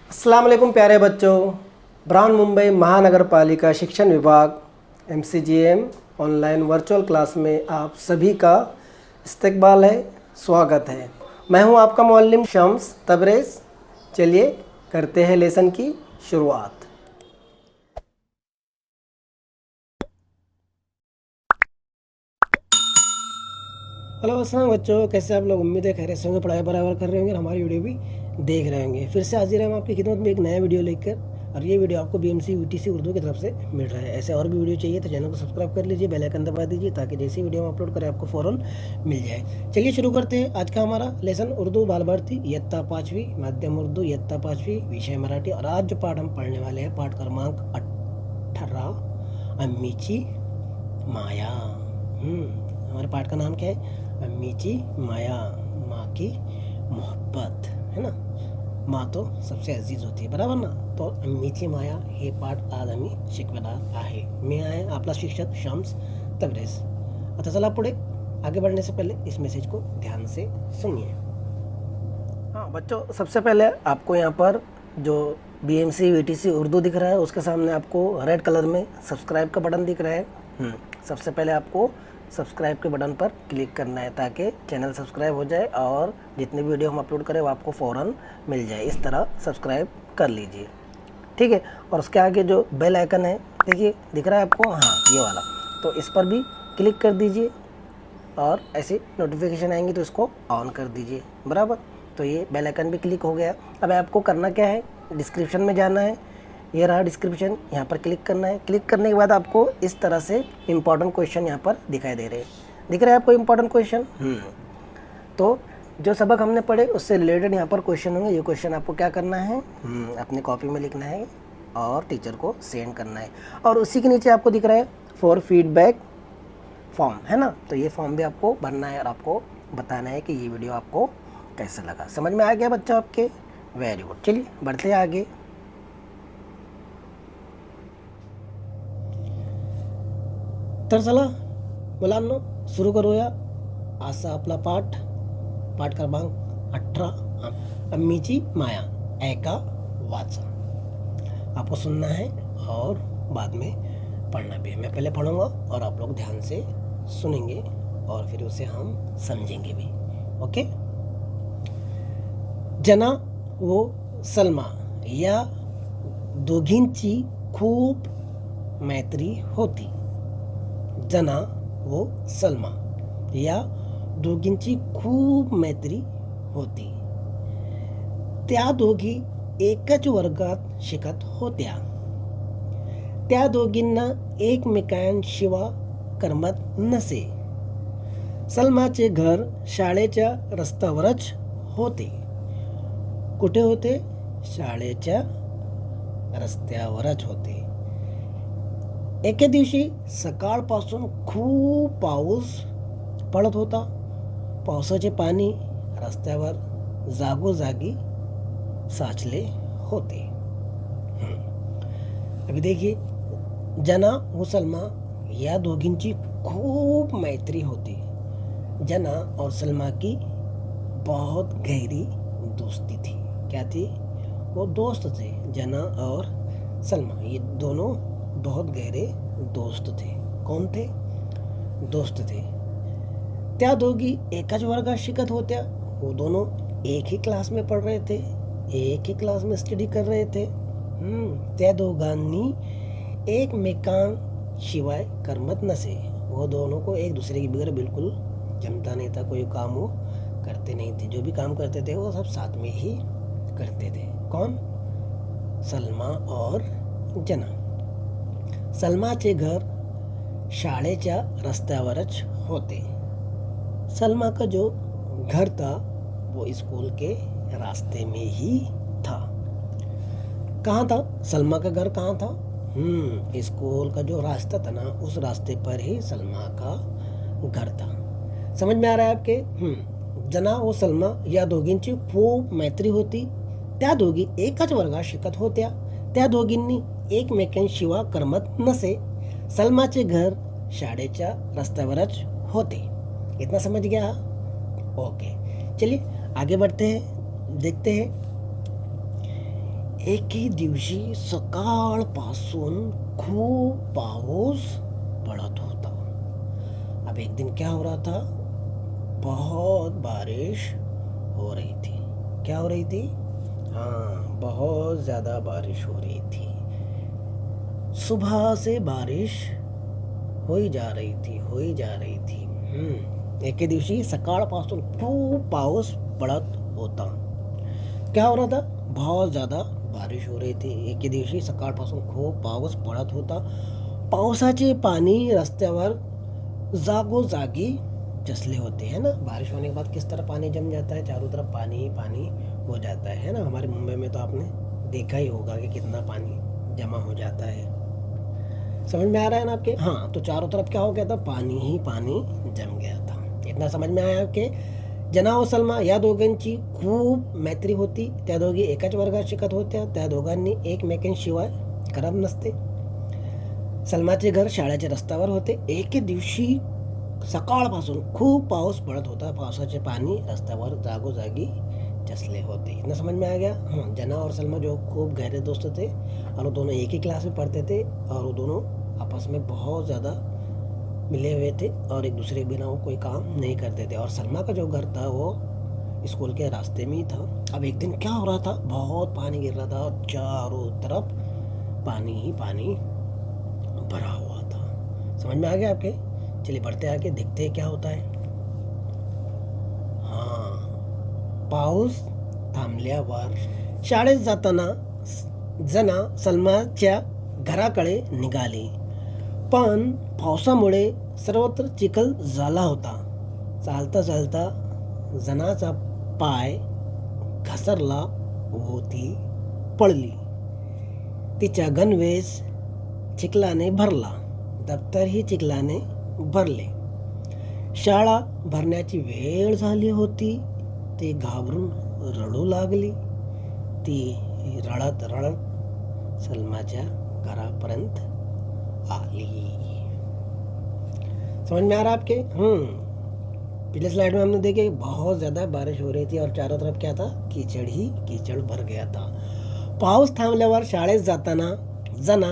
अस्सलाम वालेकुम प्यारे बच्चों। ब्राउन मुंबई महानगर पालिका शिक्षण विभाग MCGM ऑनलाइन वर्चुअल क्लास में आप सभी का इस्तकबाल है, स्वागत है। मैं हूं आपका मुअल्लिम शम्स तबरेज़। चलिए करते हैं लेसन की शुरुआत। हेलो अस्सलाम बच्चों, कैसे आप लोग? उम्मीद है खैरियत से होंगे, पढ़ाई बराबर कर रहे होंगे और हमारी वीडियो भी देख रहे होंगे। फिर से हाजिर हैं हम आपकी खिदमत में एक नया वीडियो लेकर, और ये वीडियो आपको BMC UTC उर्दू की तरफ से मिल रहा है। ऐसे और भी वीडियो चाहिए तो चैनल को सब्सक्राइब कर लीजिए, बेल आइकन दबा दीजिए ताकि जैसे वीडियो हम अपलोड करें आपको फ़ौरन मिल जाए। चलिए शुरू करते हैं आज का हमारा लेसन उर्दू बाल भारती इयत्ता 5वीं माध्यम उर्दू इयत्ता 5वीं विषय मराठी। और आज जो पाठ हम पढ़ने वाले हैं पाठ क्रमांक 18 अम्मीची माया। हमारे पाठ का नाम क्या है? अम्मीची माया, माँ की मोहब्बत, है ना। माँ तो सबसे अजीज होती है, बराबर ना। तो अम्मीची माया हे पाठ आज आम्ही शिकवणार आहे। मैं आहे आपला शिक्षक शम्स तबरेज। आता चला पुढे, आगे बढ़ने से पहले इस मैसेज को ध्यान से सुनिए। हाँ बच्चों, सबसे पहले आपको यहाँ पर जो BMC UTC उर्दू दिख रहा है उसके सामने आपको रेड कलर में सब्सक्राइब का बटन दिख रहा है। सबसे पहले आपको सब्सक्राइब के बटन पर क्लिक करना है ताकि चैनल सब्सक्राइब हो जाए और जितनी वीडियो हम अपलोड करें वो आपको फ़ौरन मिल जाए। इस तरह सब्सक्राइब कर लीजिए, ठीक है। और उसके आगे जो बेल आइकन है, देखिए दिख रहा है आपको, हाँ ये वाला, तो इस पर भी क्लिक कर दीजिए और ऐसे नोटिफिकेशन आएंगी तो इसको ऑन कर दीजिए, बराबर। तो ये बेल आइकन भी क्लिक हो गया। अब आपको करना क्या है, डिस्क्रिप्शन में जाना है, ये रहा डिस्क्रिप्शन, यहाँ पर क्लिक करना है। क्लिक करने के बाद आपको इस तरह से इंपॉर्टेंट क्वेश्चन यहाँ पर दिखाई दे रहे हैं। दिख रहा है आपको इंपॉर्टेंट क्वेश्चन? तो जो सबक हमने पढ़े उससे रिलेटेड यहाँ पर क्वेश्चन होंगे। ये क्वेश्चन आपको क्या करना है, अपनी कॉपी में लिखना है और टीचर को सेंड करना है। और उसी के नीचे आपको दिख रहा है फॉर फीडबैक फॉर्म, है ना। तो ये फॉर्म भी आपको भरना है और आपको बताना है कि ये वीडियो आपको कैसा लगा। समझ में आ गया बच्चा आपके? Very good. चलिए बढ़ते हैं आगे। तर चला मुलांनो, सुरू करूया आजचा आपला पाठ क्रमांक 18 अम्मीची माया। ऐका वाचा। आपको सुनना है और बाद में पढ़ना भी है। मैं पहले पढ़ूंगा और आप लोग ध्यान से सुनेंगे और फिर उसे हम समझेंगे भी, ओके। जना व सलमा या दोघींची खूप मैत्री होती। जना व सलमा या दोघींची खूप मैत्री होती। त्या दोघी एकच वर्गात शिकत होत्या। त्या दोघींना एकमेकांशिवाय करमत नसे। सलमाचे घर शाळेच्या रस्त्यावरच होते। कुठे होते? शाळेच्या रस्त्यावरच होते। एके दिवशी सकाळपासून खूप पाऊस पडत होता। पावसाचे पाणी रस्त्यावर जागोजागी साचले होते। अभी देखिए, जना व सलमा या दोघींची खूब मैत्री होती। जना और सलमा की बहुत गहरी दोस्ती थी। क्या थी? वो दोस्त थे। जना और सलमा ये दोनों बहुत गहरे दोस्त थे। कोण थे? दोस्त थे। त्या दोघी एकाच वर्गात शिकत होत्या। वो दोनों एक ही क्लास में पढ़ रहे थे, एक ही क्लास में स्टडी कर रहे थे। त्या दोघांनी एकमेकांशिवाय करमत नसे। वो दोनों को एक दूसरे के बगैर बिल्कुल जमता नहीं था। कोई काम वो करते नहीं थे। जो भी काम करते थे वो सब साथ में ही करते थे। कौन? सलमा और जना। सलमाचे घर शाळेच्या रस्त्यावरच होते। सलमा का जो घर था वो स्कूल के रास्ते में ही था। कहाँ था सलमा का घर? कहाँ था? स्कूल का जो रास्ता था ना, उस रास्ते पर ही सलमा का घर था। समझ में आ रहा है आपके? जना व सलमा या दोघींची खूप मैत्री होती। त्या दोघी एकाच वर्गात शिकत होत्या। त्या दोघींनी एकमेकांशिवाय करमत नसे। सलमाचे घर शाळेच्या रस्त्यावरच होते। इतना समझ गया? ओके, चलिए आगे बढ़ते हैं, देखते हैं। एके दिवशी सकाळपासून खूप पाऊस पडत होता. अब एक दिन क्या हो रहा था, बहुत बारिश हो रही थी. क्या हो रही थी? हाँ, बहुत ज़्यादा बारिश हो रही थी. सुबह से बारिश होई जा रही थी. एके दिवशी सकाळपासून खूप पाऊस पडत होता. क्या हो रहा था? बहुत ज़्यादा बारिश हो रही थी. एके दिवशी सकाळपासून खूप पाऊस पडत होता. पावसाचे पाणी रस्त्यावर जागोजागी जसले होते, है ना. बारिश होने के बाद किस तरह पानी जम जाता है, चारों तरफ पानी ही पानी हो जाता है ना. हमारे मुंबई में तो आपने देखा ही होगा कि कितना पानी जमा हो जाता है. समझ में आ रहा है ना आपके? हाँ, तो चारों तरफ क्या हो गया था, पानी ही पानी जम गया था. इतना समझ में आया आपके? जना व सलमा या दोघांची खूप मैत्री होती. त्या दोघी एकाच वर्गात शिकत होत्या. त्या दोघांनी एकमेकांशिवाय करत नसते. सलमाचे घर शाळेच्या रस्त्यावर होते. एके दिवशी सकाळपासून खूप पाऊस पडत होता. पावसाचे पाणी रस्त्यावर जागोजागी जसले होते. इतना समझ में आ गया. हाँ, जना और सलमा जो खूब गहरे दोस्त थे और वो दोनों एक ही क्लास में पढ़ते थे और वो दोनों आपस में बहुत ज़्यादा मिले हुए थे और एक दूसरे के बिना वो कोई काम नहीं करते थे. और सलमा का जो घर था वो स्कूल के रास्ते में ही था. अब एक दिन क्या हो रहा था, बहुत पानी गिर रहा था और चारों तरफ पानी ही पानी भरा हुआ था. समझ में आ गया आपके? चलिए बढ़ते आके देखते हैं क्या होता है. हाँ, पाऊस थांबल्यावर शाळेत जाताना जना सलमाच्या घराकडे निघाली. पण पावसामुळे सर्वत्र चिखल झाला होता. चालता चालता जनाचा पाय घसरला व ती पडली. तिचा गणवेश चिखलाने भरला. दप्तरही चिखलाने भरले. शाळा भरण्याची वेळ झाली होती. ती घाबरून रडू लागली. ती रडत रडत सलमाच्या घरापर्यंत आली. समझ में आ रहा आपके? पिछले स्लाइड में हमने देखे बहुत ज़्यादा बारिश हो रही थी और चारों तरफ क्या था, कीचड़ ही कीचड़ भर गया था. पाऊस थांबल्यावर शाळेत जाताना जना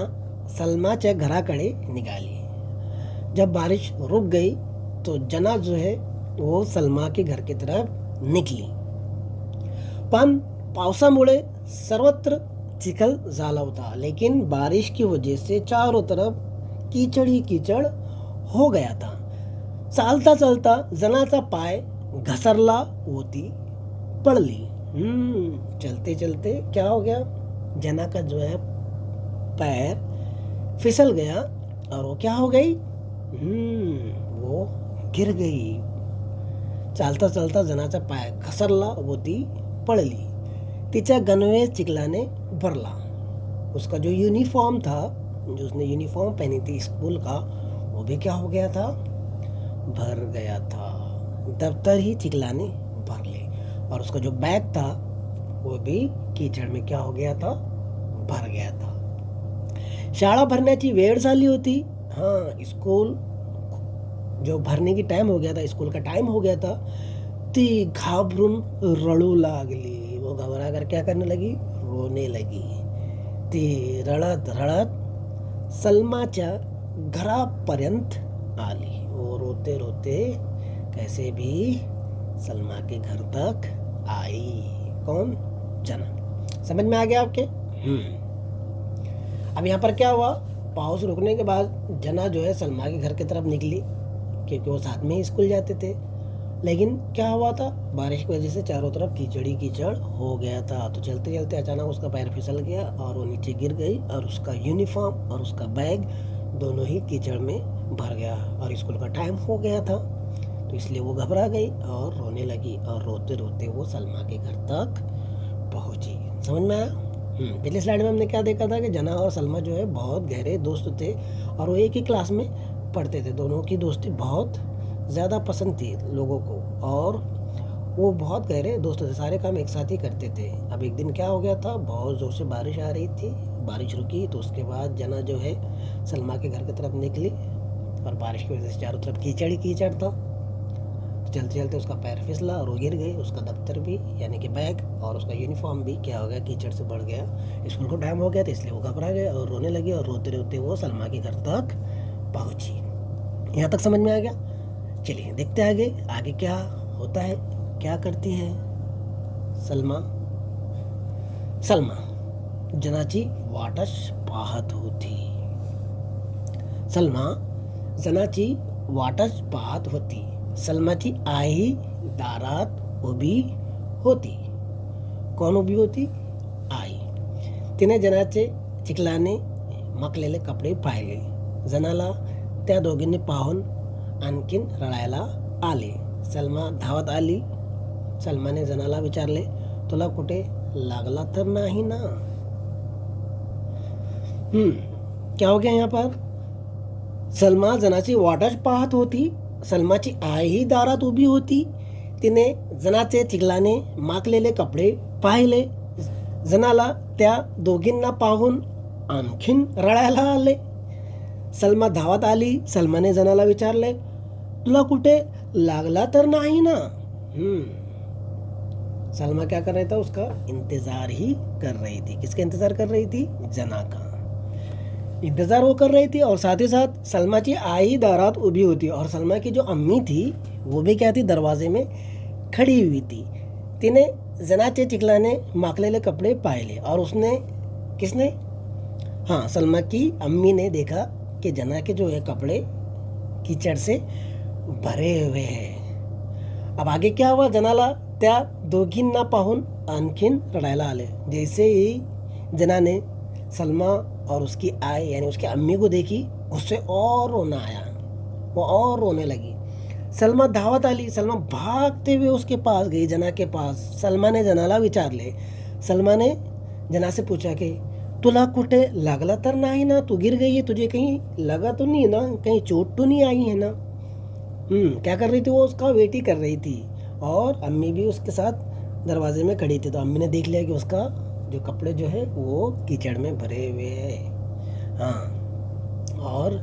सलमाच्या घराकडे निघाली. जब बारिश रुक गई तो जना जो है वो सलमा के घर की तरफ निकली. पण पावसामुळे सर्वत्र चिखल झाला होता. लेकिन बारिश की वजह से चारों तरफ कीचड़ ही कीचड़ हो गया था. चालता चालता जनाचा पाय घसरला व ती पडली. चलते चलते क्या हो गया, जना का जो है पैर फिसल गया और वो क्या हो गई, वो गिर गई. चालता चालता जनाचा पाय घसरला व ती पडली. तिचा गणवेश चिखलाने भरला. उसका जो यूनिफॉर्म था, जो उसने यूनिफॉर्म पहनी थी स्कूल का, वो भी क्या हो गया था, भर गया था. दफ्तर ही चिखलाने भर ले. और उसका जो बैग था वो भी कीचड़ में क्या हो गया था, भर गया था. शाळा भरण्याची वेळ झाली होती. हाँ, स्कूल जो भरने की टाइम हो गया था, स्कूल का टाइम हो गया था. ती घाबरून रडू लागली. वो घबरा कर क्या करने लगी, रोने लगी. ती रडत रडत सलमाच्या घरापर्यंत आली. वो रोते रोते कैसे भी सलमा के घर तक आई. कौन? जना. समझ में आ गया आपके? अब यहाँ पर क्या हुआ, पाउस रुकने के बाद जना जो है सलमा के घर की तरफ निकली क्योंकि वो साथ में ही स्कूल जाते थे. लेकिन क्या हुआ था, बारिश की वजह से चारों तरफ कीचड़ ही कीचड़ हो गया था. तो चलते चलते अचानक उसका पैर फिसल गया और वो नीचे गिर गई और उसका यूनिफॉर्म और उसका बैग दोनों ही कीचड़ में भर गया और स्कूल का टाइम हो गया था. तो इसलिए वो घबरा गई और रोने लगी और रोते रोते वो सलमा के घर तक पहुंची. समझ में आया? पिछले स्लाइड में हमने क्या देखा था कि जना और सलमा जो है बहुत गहरे दोस्त थे और वो एक ही क्लास में पढ़ते थे. दोनों की दोस्ती बहुत ज़्यादा पसंद थी लोगों को और वो बहुत गहरे दोस्त थे. सारे काम एक साथ ही करते थे. अब एक दिन क्या हो गया था, बहुत ज़ोर से बारिश आ रही थी. बारिश रुकी तो उसके बाद जना जो है सलमा के घर की तरफ निकली और बारिश की वजह से चारों तरफ कीचड़ ही कीचड़ था. चलते चलते उसका पैर फिसला और वो गिर गई। उसका दफ्तर भी यानी कि बैग और उसका यूनिफॉर्म भी क्या हो गया, कीचड़ से बढ़ गया। स्कूल को टाइम हो गया तो इसलिए वो घबरा गया और रोने लगी और रोते रोते वो सलमा के घर तक पहुंची। यहाँ तक समझ में आ गया? चलिए देखते हैं आगे आगे क्या होता है, क्या करती है सलमा। जनाची वाटच पाहत होती। सलमा जनाची वाटच पाहत होती. सलमाची आई दारात उभी होती. कोण उभी होती? आई. तिने जनाचे चिखलाने मखलेले कपडे पाहिले. जनाला त्या दोघींनी पाहून आणखीन रडायला आले. सलमा धावत आली. सलमाने जनाला विचारले, तुला कुठे लागला तर नाही ना? क्या हो गया यहाँ पर? सलमा जनाची वाटच पाहत होती. सलमाची आई दारात उभी होती. तिने जनाचे चिखलाने माखलेले कपडे पाहिले. जनाला त्या दोघींना पाहून आणखीन रडायला आले. सलमा धावत आली. सलमाने जनाला विचारले, तुला कुठे लागला तर नाही ना? सलमा क्या कर रही था? उसका इंतजार ही कर रही थी. किसका इंतजार कर रही थी? जना का इंतजार वो कर रही थी। और साथ ही साथ सलमा की आई दारात उभी होती और सलमा की जो अम्मी थी वो भी क्या थी? दरवाजे में खड़ी हुई थी. तिने जनाचे चिखलाने माखलेले कपडे पाहिले और उसने किसने? हाँ, सलमा की अम्मी ने देखा कि जना के जो है कपड़े कीचड़ से भरे हुए हैं. अब आगे क्या हुआ? जनाला त्या दोघींना पाहून आणखीन रडायला आले. जैसे ही जना ने सलमा और उसकी आई यानी उसकी अम्मी को देखी, उससे और रोना आया. वो और रोने लगी. सलमा धावत आली. सलमा भागते हुए उसके पास गई, जना के पास. सलमा ने जनाला विचारले. सलमा ने जना से पूछा कि तुला कुठे लागला तर नाही ना? तू गिर गई है, तुझे कहीं लगा तो नहीं ना? कहीं चोट तो नहीं आई है ना? क्या कर रही थी? वो उसका वेट ही कर रही थी और अम्मी भी उसके साथ दरवाजे में खड़ी थी. तो अम्मी ने देख लिया कि उसका जो कपड़े जो है वो कीचड़ में भरे हुए हैं. हाँ, और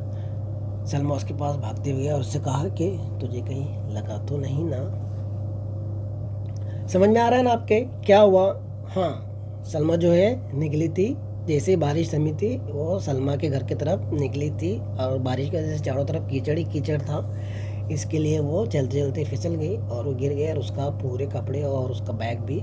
सलमा उसके पास भागते हुए और उससे कहा कि तुझे कहीं लगा तो नहीं ना? समझ में आ रहा है ना आपके क्या हुआ? हाँ, सलमा जो है निकली थी. जैसे ही बारिश थमी थी वो सलमा के घर की तरफ निकली थी और बारिश की वजह से चारों तरफ कीचड़ ही कीचड़ था. इसके लिए वो चलते चलते फिसल गई और वो गिर गया और उसका पूरे कपड़े और उसका बैग भी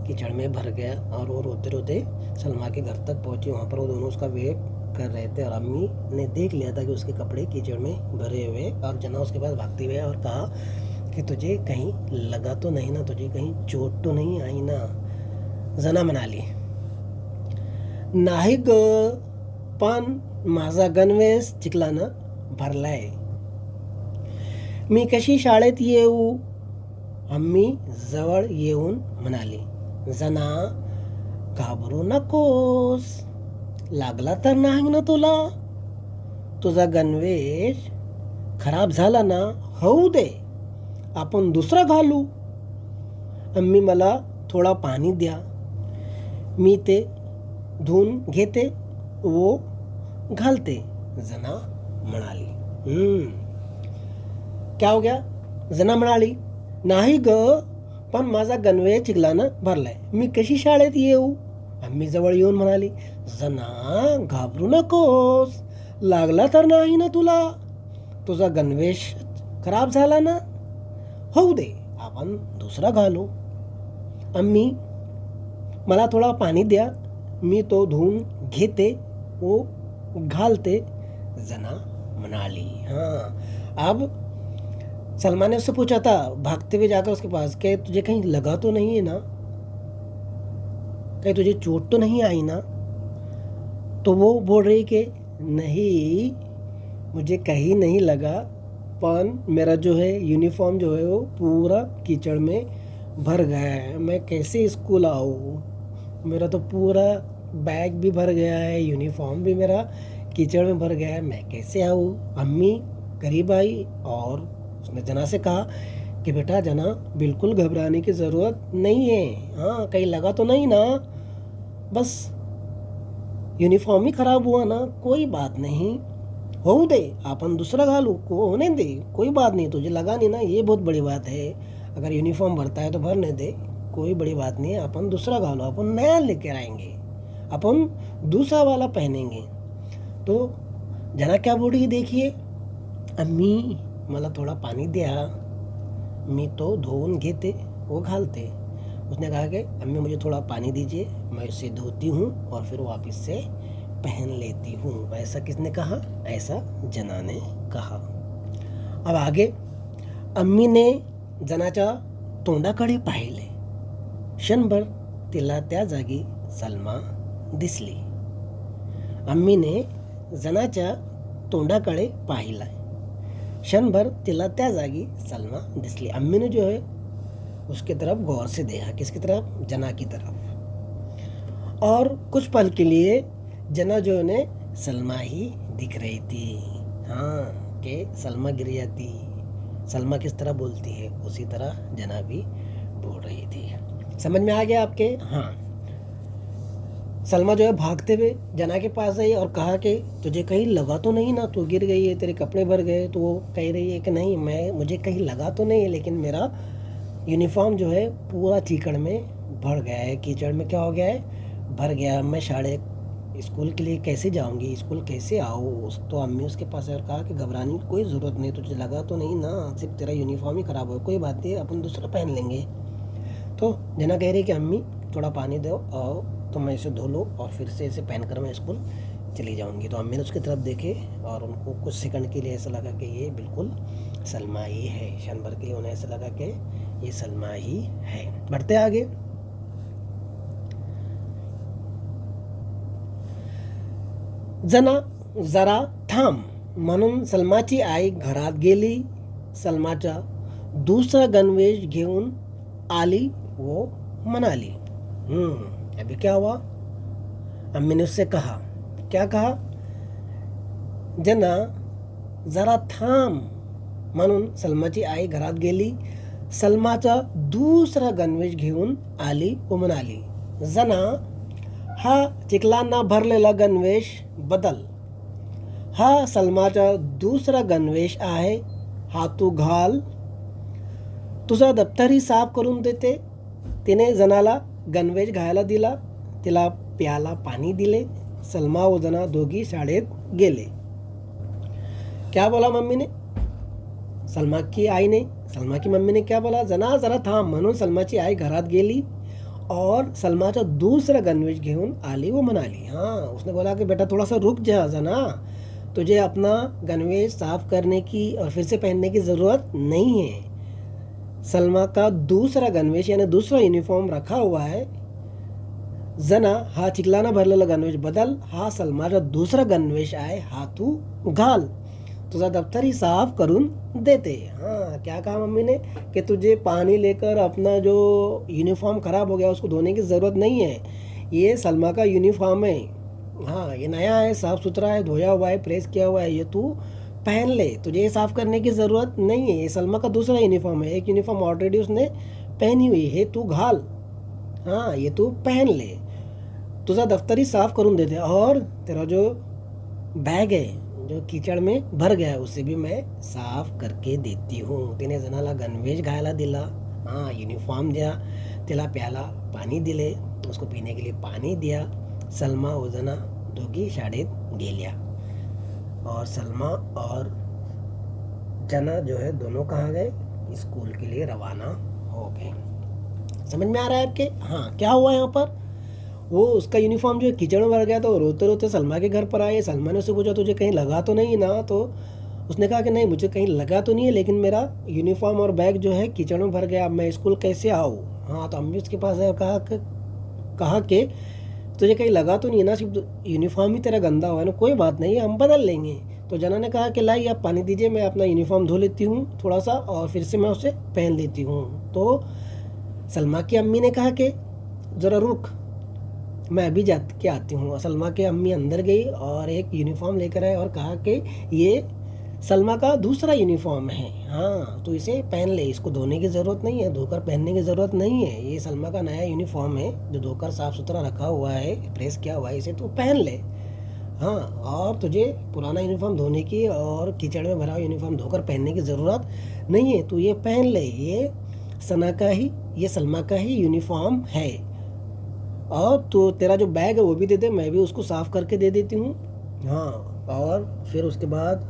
कीचड़ में भर गया. और वो रोते रोते सलमा के घर तक पहुंची. वहाँ पर वो दोनों उसका वेट कर रहे थे और अम्मी ने देख लिया था कि उसके कपड़े कीचड़ में भरे हुए. और जना उसके पास भागते हुए और कहा कि तुझे कहीं लगा तो नहीं ना? तुझे कहीं चोट तो नहीं आई ना? जना म्हणाली, नाही ग, पण माझा गणवेश चिखलानं भरलाय. मी कशी शाळेत येऊ? अम्मी जवळ येऊन म्हणाली. जना, घाबरू नकोस. लागला तर नाही ना तुला? तुझा गणवेश खराब झाला ना? होऊ दे, आपण दुसरा घालू. अम्मी मला थोडा पाणी द्या, मी ते धुवून घेते वो घालते. जना म्हणाली. क्या हो गया? जना म्हणाली, नाही ग, पण माझा गणवेश चिखलानं भरलाय. मी कशी शाळेत येऊ? अम्मी जवळ येऊन म्हणाली. जना, घाबरू नकोस. लागला तर नाही ना तुला? तुझा गणवेश खराब झाला ना? होऊ दे, आपण दुसरा घालू. अम्मी मला थोडा पाणी द्या, मी तो धुवून घेते वो घालते. जना म्हणाली. हाँ, अब सलमा ने उससे पूछा था भागते हुए जाकर उसके पास कि तुझे कहीं लगा तो नहीं है ना? कहीं तुझे चोट तो नहीं आई ना? तो वो बोल रही कि नहीं, मुझे कहीं नहीं लगा, पर मेरा जो है यूनिफॉर्म जो है वो पूरा कीचड़ में भर गया है. मैं कैसे स्कूल आऊँ? मेरा तो पूरा बैग भी भर गया है, यूनिफॉर्म भी मेरा कीचड़ में भर गया है. मैं कैसे आऊँ? अम्मी करीब आई और उसने जना से कहा कि बेटा जना, बिल्कुल घबराने की ज़रूरत नहीं है. हाँ, कहीं लगा तो नहीं ना? बस यूनिफॉर्म ही ख़राब हुआ ना, कोई बात नहीं. होऊ दे, अपन दूसरा घालू को होने दे, कोई बात नहीं, तुझे लगा नहीं ना, ये बहुत बड़ी बात है। अगर यूनिफॉर्म भरता है तो भरने दे, कोई बड़ी बात नहीं है, अपन दूसरा घालो, अपन नया लेकर आएंगे, अपन दूसरा वाला पहनेंगे। तो जना क्या बोल रही देखिए, अम्मी मला थोड़ा पानी द्या, मी तो धोऊन घेते वो घालते। उसने कहा कि अम्मी मुझे थोड़ा पानी दीजिए, मैं इसे धोती हूँ और फिर वापस से पहन लेती हूँ। ऐसा किसने कहा? ऐसा जना ने कहा। अब आगे, अम्मीने जनाच्या तोंडाकडे पाहिले, क्षणभर तिला त्या जागी सलमा दिसली। अम्मीने जनाच्या तोंडाकडे पाहिला, क्षणभर तिला त्या जागी सलमा दिसली। अम्मी ने जो है उसकी तरफ गौर से देखा, किसकी तरफ? जना की तरफ। और कुछ पल के लिए जना जो है सलमा ही दिख रही थी। हाँ, कि सलमा गिर जाती, सलमा किस तरह बोलती है उसी तरह जना भी बोल रही थी। समझ में आ गया आपके? हाँ। सलमा जो है भागते हुए जना के पास आई और कहा कि तुझे कहीं लगा तो नहीं ना, तू गिर गई है, तेरे कपड़े भर गए। तो वो कह रही है कि नहीं, मुझे कहीं लगा तो नहीं है, लेकिन मेरा यूनिफॉर्म जो है पूरा कीचड़ में भर गया है। कीचड़ में क्या हो गया है? भर गया। मैं साढ़े स्कूल के लिए कैसे जाऊंगी, स्कूल कैसे आऊँ? तो अम्मी उसके पास और कहा कि घबराने की कोई ज़रूरत नहीं, तुझे लगा तो नहीं ना, सिर्फ तेरा यूनिफॉर्म ही ख़राब हो, कोई बात नहीं, अपन दूसरा पहन लेंगे। तो जना कह रही कि अम्मी थोड़ा पानी दो और तो मैं इसे धो लूँ और फिर से इसे पहन कर मैं स्कूल चली जाऊंगी। तो अम्मी ने उसकी तरफ देखे और उनको कुछ सेकंड के लिए ऐसा लगा कि ये बिल्कुल सलमा ही है। क्षण भर के लिए उन्हें ऐसा लगा कि ये सलमा ही है। बढ़ते आगे। जना जरा थांब म्हणून सलमाची आई घरात गेली, सलमाचा दूसरा गणवेश घेऊन आली वो म्हणाली। अभी क्या हुआ? अम्मी ने उससे कहा, क्या कहा? जना जरा थांब म्हणून सलमाची आई घरात गेली, सलमाचा दूसरा गणवेश घेऊन आली व म्हणाली, जना हा चिखलांना भरलेला गणवेश बदल, हा सलमाचा दूसरा गणवेश आहे, हा तू घाल, तुझा दप्तरही साफ करून देते। तिने जनाला गणवेश घालायला दिला, तिला प्याला पाणी दिले। सलमा व जना दोघी शाळेत गेले। क्या बोला मम्मी ने? सलमा की आई ने, सलमा की मम्मी ने क्या बोला? जना जरा थांब म्हणून सलमाची आई घरात गेली और सलमाचा दूसरा गणवेश घेऊन आली वो म्हणाली। हाँ, उसने बोला कि बेटा थोड़ा सा रुक जा जना, तुझे अपना गणवेश साफ करने की और फिर से पहनने की ज़रूरत नहीं है। सलमा का दूसरा गणवेश यानी दूसरा यूनिफॉर्म रखा हुआ है। जना हा चिखलाना भरलेला गणवेश बदल, हा सलमाचा दूसरा गणवेश आहे, हा तू घाल, तुझा दफ्तर ही साफ करून देते। हाँ, क्या कहा मम्मी ने? कि तुझे पानी लेकर अपना जो यूनिफॉर्म ख़राब हो गया उसको धोने की ज़रूरत नहीं है, ये सलमा का यूनिफॉर्म है। हाँ, ये नया है, साफ़ सुथरा है, धोया हुआ है, प्रेस किया हुआ है, ये तू पहन ले, तुझे ये साफ़ करने की ज़रूरत नहीं है। ये सलमा का दूसरा यूनिफॉर्म है, एक यूनिफॉर्म ऑलरेडी उसने पहनी हुई है, तू घाल, हाँ ये तू पहन ले, तुझा दफ्तर ही साफ करून देते और तेरा जो बैग है जो कीचड़ में भर गया है उसे भी मैं साफ करके देती हूँ। तिने जनाला गणवेश घालायला दिला, हाँ यूनिफॉर्म दिया, तिला प्याला पाणी दिले, उसको पीने के लिए पानी दिया। सलमा और जना दोघी शाळेत गेल्या और सलमा और जना जो है दोनों कहाँ गए? स्कूल के लिए रवाना हो गए। समझ में आ रहा है आपके? हाँ, क्या हुआ यहाँ पर? वो उसका यूनिफॉर्म जो कीचड़ में भर गया तो रोते रोते सलमा के घर पर आए। सलमा ने उससे पूछा तुझे कहीं लगा तो नहीं ना? तो उसने कहा कि नहीं मुझे कहीं लगा तो नहीं है, लेकिन मेरा यूनिफॉर्म और बैग जो है कीचड़ में भर गया, अब मैं स्कूल कैसे आऊँ? हाँ, तो अम्मी उसके पास है और कहा कि तुझे कहीं लगा तो नहीं है ना, सिर्फ यूनिफॉर्म ही तेरा गंदा हुआ है ना, कोई बात नहीं हम बदल लेंगे। तो जना ने कहा कि लाई आप पानी दीजिए, मैं अपना यूनिफॉर्म धो लेती हूँ थोड़ा सा और फिर से मैं उसे पहन लेती हूँ। तो सलमा की अम्मी ने कहा कि ज़रा रुक, मैं अभी जा के आती हूँ। सलमा के अम्मी अंदर गई और एक यूनिफॉर्म लेकर आए और कहा कि ये सलमा का दूसरा यूनिफॉर्म है, हाँ तो इसे पहन ले, इसको धोने की ज़रूरत नहीं है, धोकर पहनने की ज़रूरत नहीं है, ये सलमा का नया यूनिफॉर्म है जो धोकर साफ़ सुथरा रखा हुआ है, प्रेस किया हुआ है, इसे तू पहन ले। हाँ, और तुझे पुराना यूनिफॉर्म धोने की और कीचड़ में भरा हुआ यूनिफॉर्म धोकर पहनने की ज़रूरत नहीं है, तू ये पहन ले, ये सलमा का ही यूनिफॉर्म है। और तो तेरा जो बैग है वो भी दे दे, मैं भी उसको साफ़ करके दे देती हूँ। हाँ, और फिर उसके बाद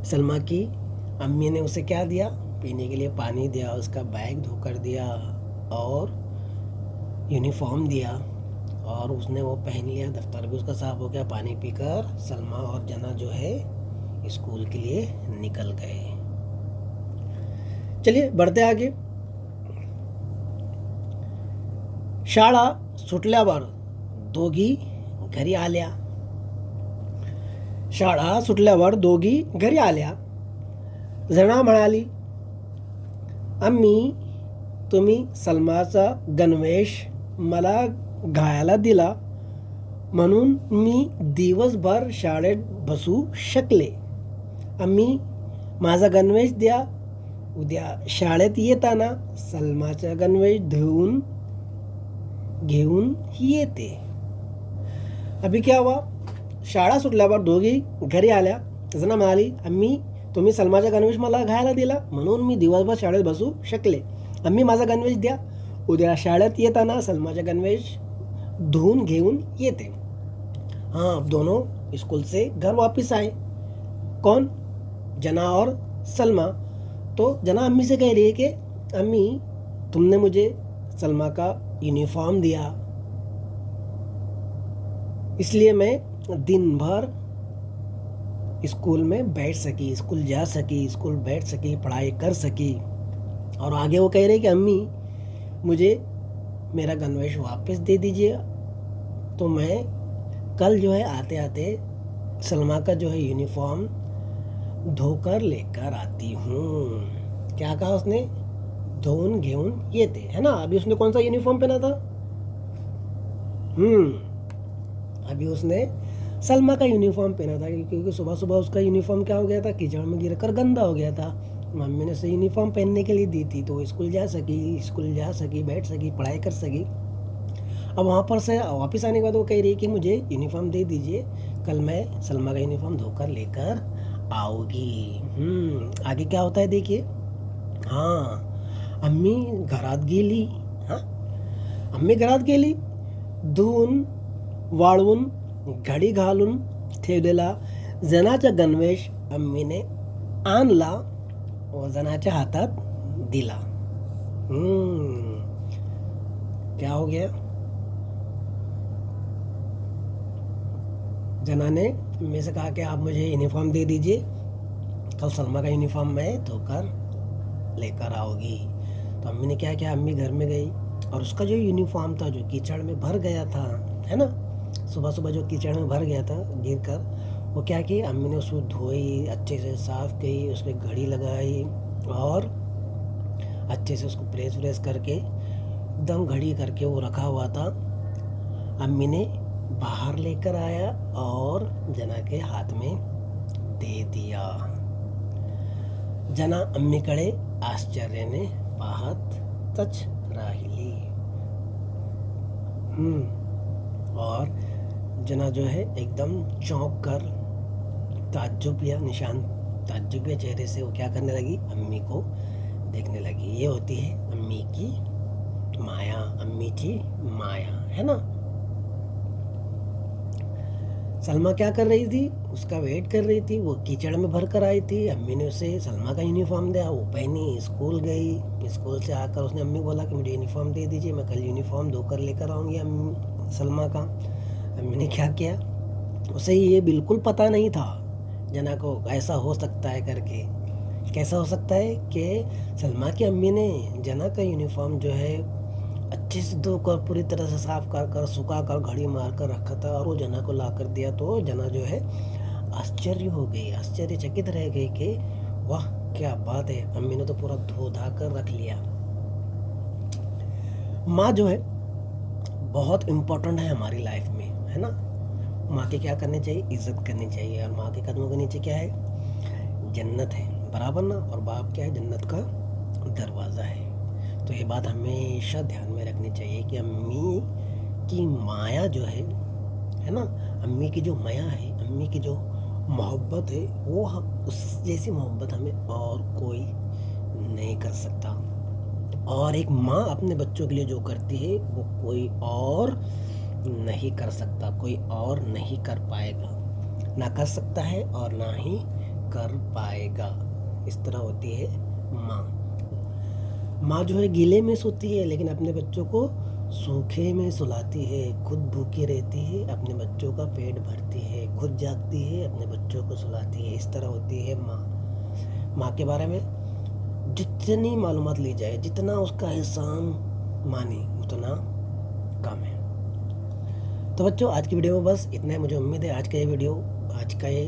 सलमा की अम्मी ने उसे क्या दिया, पीने के लिए पानी दिया, उसका बैग धोकर दिया और यूनिफॉर्म दिया, और उसने वो पहन लिया। दफ्तर भी उसका साफ हो गया। पानी पीकर सलमा और जना जो है स्कूल के लिए निकल गए। चलिए बढ़ते आगे। शाळा सुटल्यावर दोघी घरी आल्या। शाळा सुटल्यावर दोघी घरी आल्या। जना म्हणाली, अम्मी, तुम्ही सलमाचा गणवेश मला घालायला दिला म्हणून मी दिवसभर शाळेत बसू शकले. अम्मी, माझा गणवेश द्या. उद्या शाळेत येताना सलमाचा गणवेश घेऊन येते. अभी क्या हुआ? शाळा सुटल्यावर दोघी घरी आल्या. जना म्हणाली, अम्मी, तुम्ही सलमाचा गणवेश मला घालायला दिला म्हणून मी दिवसभर शाळेत बसू शकले. अम्मी, माझा गणवेश द्या. उद्या शाळेत येताना सलमाचा गणवेश धुवून घेऊन येते. हाँ, अब दोनों स्कूल से घर वापस आए। कौन? जना और सलमा। तो जना अम्मी से कह रही है कि अम्मी, तुमने मुझे सलमा का यूनिफॉर्म दिया, इसलिए मैं दिन भर स्कूल में बैठ सकी, स्कूल जा सकी, स्कूल बैठ सकी, पढ़ाई कर सकी। और आगे वो कह रहे कि अम्मी, मुझे मेरा गणवेश वापस दे दीजिए, तो मैं कल जो है आते आते सलमा का जो है यूनिफॉर्म धोकर लेकर आती हूँ। क्या कहा उसने? धोन घेऊन येते, है ना। अभी उसने कौन सा यूनिफॉर्म पहना था? अभी उसने सलमा का यूनिफॉर्म पहना था, क्योंकि सुबह सुबह उसका यूनिफॉर्म क्या हो गया था, कीचड़ में गिरकर गंदा हो गया था। मम्मी ने उसे यूनिफॉर्म पहनने के लिए दी थी, तो वो स्कूल जा सकी, बैठ सकी, पढ़ाई कर सकी। अब वहाँ पर से वापस आने के बाद वो कह रही है कि मुझे यूनिफॉर्म दे दीजिए, कल मैं सलमा का यूनिफॉर्म धोकर लेकर आओगी। आगे क्या होता है देखिए। हाँ, अम्मी घरात गेली. हाँ, अम्मी घरात गेली. धुवून वाळवून घडी घालून ठेवलेला जनाचा गणवेश अम्मीने आणला व जनाच्या हातात दिला. क्या हो गया? जना ने अम्मी से कहा कि आप मुझे यूनिफॉर्म दे दीजिए, कल सलमा का यूनिफॉर्म मैं धोकर लेकर आओगी। तो अम्मी ने क्या किया, अम्मी घर में गई और उसका जो यूनिफॉर्म था, जो कीचड़ में भर गया था, है ना, सुबह सुबह जो कीचड़ में भर गया था गिर कर, वो क्या की, अम्मी ने उसको धोई, अच्छे से साफ़ की, उस पर घड़ी लगाई और अच्छे से उसको प्रेस व्रेस करके एकदम घड़ी करके वो रखा हुआ था। अम्मी ने बाहर लेकर आया और जना के हाथ में दे दिया. जना अम्मीकडे आश्चर्याने पाहतच राहिली. और जना जो है एकदम चौंक कर ताज्जुबिया चेहरे से वो क्या करने लगी, अम्मी को देखने लगी. ये होती है अम्मी की माया, अम्मी की माया, है ना. सलमा क्या कर रही थी, उसका वेट कर रही थी. वो कीचड़ में भर कर आई थी. अम्मी ने उसे सलमा का यूनिफॉर्म दिया, वो पहनी, स्कूल गई. स्कूल से आकर उसने अम्मी बोला कि मुझे यूनिफॉर्म दे दीजिए, मैं कल यूनिफॉर्म धोकर लेकर आऊँगी सलमा का. अम्मी ने क्या किया, उसे ये बिल्कुल पता नहीं था जना को ऐसा हो सकता है करके. कैसा हो सकता है कि सलमा की अम्मी ने जना का यूनिफॉर्म जो है अच्छे से धोकर पूरी तरह से साफ कर सुखा कर घड़ी मार कर रखा था और वो जना को ला कर दिया. तो जना जो है आश्चर्य हो गई, आश्चर्यचकित रह गई कि वाह क्या बात है, अम्मी ने तो पूरा धो धा कर रख लिया. माँ जो है बहुत इम्पोर्टेंट है हमारी लाइफ में, है ना. माँ के क्या करनी चाहिए, इज्जत करनी चाहिए. और माँ के कदमों के नीचे क्या है, जन्नत है, बराबर ना. और बाप क्या है, जन्नत का दरवाज़ा है. तो ये बात हमेशा ध्यान में रखनी चाहिए कि अम्मी की माया जो है है ना। अम्मी की जो माया है, अम्मी की जो मोहब्बत है, वो उस जैसी मोहब्बत हमें और कोई नहीं कर सकता। और एक माँ अपने बच्चों के लिए जो करती है वो कोई और नहीं कर सकता, कोई और नहीं कर पाएगा, ना कर सकता है और ना ही कर पाएगा। इस तरह होती है माँ। माँ जो है गीले में सोती है लेकिन अपने बच्चों को सूखे में सुलाती है, खुद भूखी रहती है, अपने बच्चों का पेट भरती है, खुद जागती है, अपने बच्चों को सुलाती है। इस तरह होती है माँ। माँ के बारे में जितनी मालूमात ली जाए, जितना उसका एहसान माने, उतना कम है। तो बच्चों आज की वीडियो में बस इतना है। मुझे उम्मीद है आज का ये वीडियो, आज का ये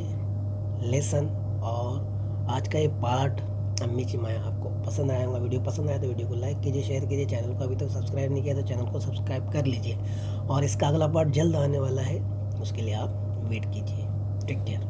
लेसन और आज का ये पार्ट अम्मी की माया आपको पसंद आया होगा। वीडियो पसंद आया तो वीडियो को लाइक कीजिए, शेयर कीजिए। चैनल को अभी तक सब्सक्राइब नहीं किया तो चैनल को सब्सक्राइब कर लीजिए। और इसका अगला पार्ट जल्द आने वाला है, उसके लिए आप वेट कीजिए। Take care.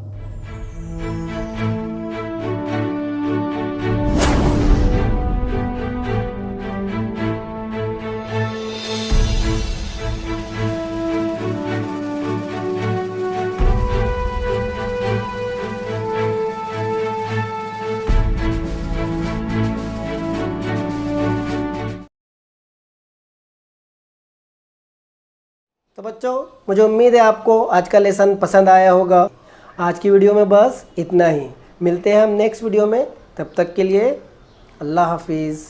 तो बच्चों मुझे उम्मीद है आपको आज का लेसन पसंद आया होगा। आज की वीडियो में बस इतना ही। मिलते हैं हम नेक्स्ट वीडियो में, तब तक के लिए अल्लाह हाफिज़।